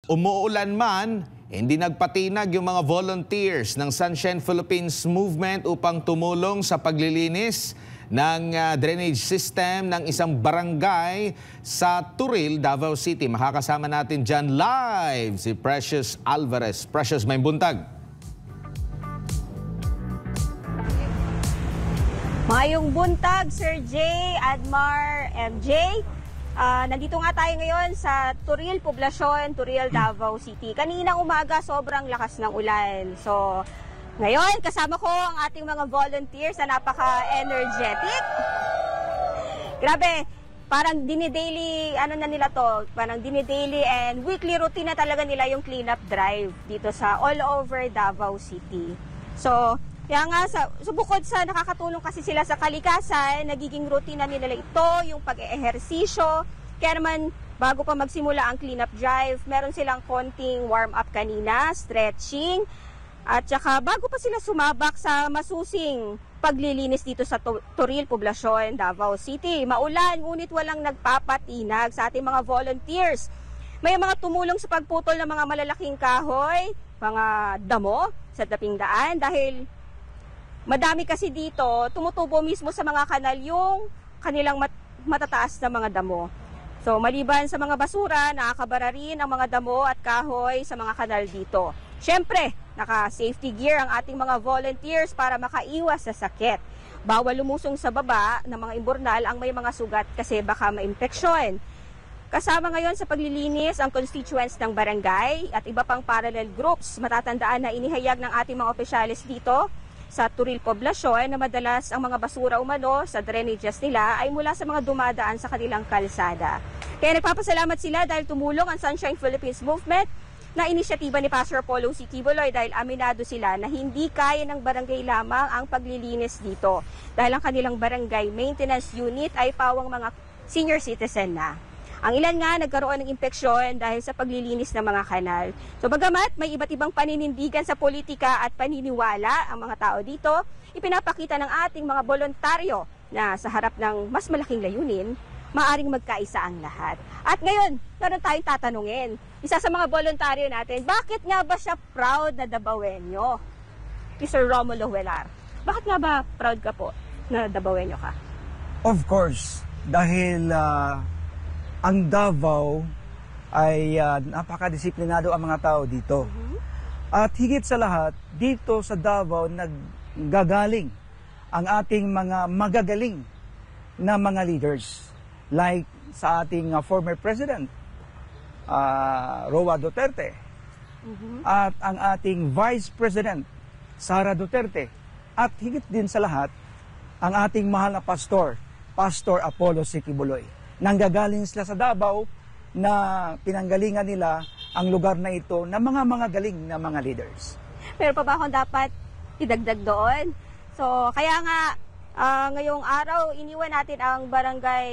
Umuulan man, hindi nagpatinag yung mga volunteers ng Sunshine Philippines Movement upang tumulong sa paglilinis ng drainage system ng isang barangay sa Turil, Davao City. Makakasama natin dyan live si Precious Alvarez. Precious, may buntag. Mayong buntag, Sir J, Admar, MJ. Nandito nga tayo ngayon sa Turil, Poblasyon, Turil, Davao City. Kaninang umaga, sobrang lakas ng ulan. So, ngayon, kasama ko ang ating mga volunteers na napaka-energetic. Grabe, parang dini-daily, ano na nila to, parang dini-daily and weekly routine na talaga nila yung cleanup drive dito sa all over Davao City. So, kaya nga, bukod sa nakakatulong kasi sila sa kalikasan, nagiging routine na nila ito, yung pag-ehersisyo. Kaya naman, bago pa magsimula ang cleanup drive, meron silang konting warm-up kanina, stretching. At saka, bago pa sila sumabak sa masusing paglilinis dito sa Turil, Poblasyon, Davao City. Maulan, ngunit walang nagpapatinag sa ating mga volunteers. May mga tumulong sa pagputol ng mga malalaking kahoy, mga damo sa taping daan dahil madami kasi dito, tumutubo mismo sa mga kanal yung kanilang matataas na mga damo. So, maliban sa mga basura, nakakabara rin ang mga damo at kahoy sa mga kanal dito. Siyempre, naka-safety gear ang ating mga volunteers para makaiwas sa sakit. Bawal lumusong sa baba ng mga imburnal ang may mga sugat kasi baka ma-impeksyon. Kasama ngayon sa paglilinis ang constituents ng barangay at iba pang parallel groups. Matatandaan na inihayag ng ating mga opisyalis dito sa Turil, Poblasyon na madalas ang mga basura umano sa drainages nila ay mula sa mga dumadaan sa kanilang kalsada. Kaya nagpapasalamat sila dahil tumulong ang Sunshine Philippines Movement na inisyatiba ni Pastor Apollo C. Quiboloy dahil aminado sila na hindi kaya ng barangay lamang ang paglilinis dito dahil ang kanilang barangay maintenance unit ay pawang mga senior citizen na. Ang ilan nga nagkaroon ng impeksyon dahil sa paglilinis ng mga kanal. So bagamat may iba't ibang paninindigan sa politika at paniniwala ang mga tao dito, ipinapakita ng ating mga voluntaryo na sa harap ng mas malaking layunin, maaring magkaisa ang lahat. At ngayon, meron tayong tatanungin. Isa sa mga voluntaryo natin, bakit nga ba siya proud na Davaoenyo? Mr. Romulo Huelar, bakit nga ba proud ka po na Davaoenyo ka? Of course, dahil ang Davao ay napakadisiplinado ang mga tao dito. At higit sa lahat, dito sa Davao naggagaling ang ating mga magagaling na mga leaders. Like sa ating former President, Roa Duterte. At ang ating Vice President, Sara Duterte. At higit din sa lahat, ang ating mahal na pastor, Pastor Apollo C. Quiboloy. Nanggagaling sila sa Davao na pinanggalingan nila ang lugar na ito ng mga galing na mga leaders. Pero pa ba akong dapat idagdag doon? So, kaya nga, ngayong araw, iniwan natin ang barangay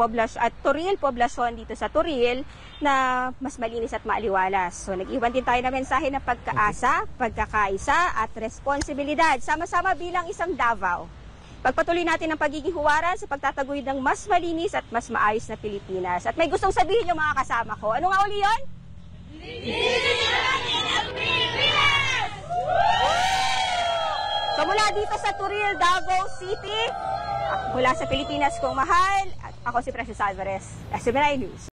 Poblasyon at Turil, Poblasyon dito sa Turil na mas malinis at maaliwalas. So, nag-iwan din tayo ng mensahe ng pagkaasa, pagkakaisa at responsibilidad. Sama-sama bilang isang Davao. Pagpatuloy natin ang pagiging huwaran sa pagtataguyod ng mas malinis at mas maayos na Pilipinas. At may gustong sabihin yung mga kasama ko. Ano nga uli yun? Linisin natin ang Pilipinas! So mula dito sa Turil, Davao City, mula sa Pilipinas kong mahal, at ako si Precious Alvarez, SMNI News.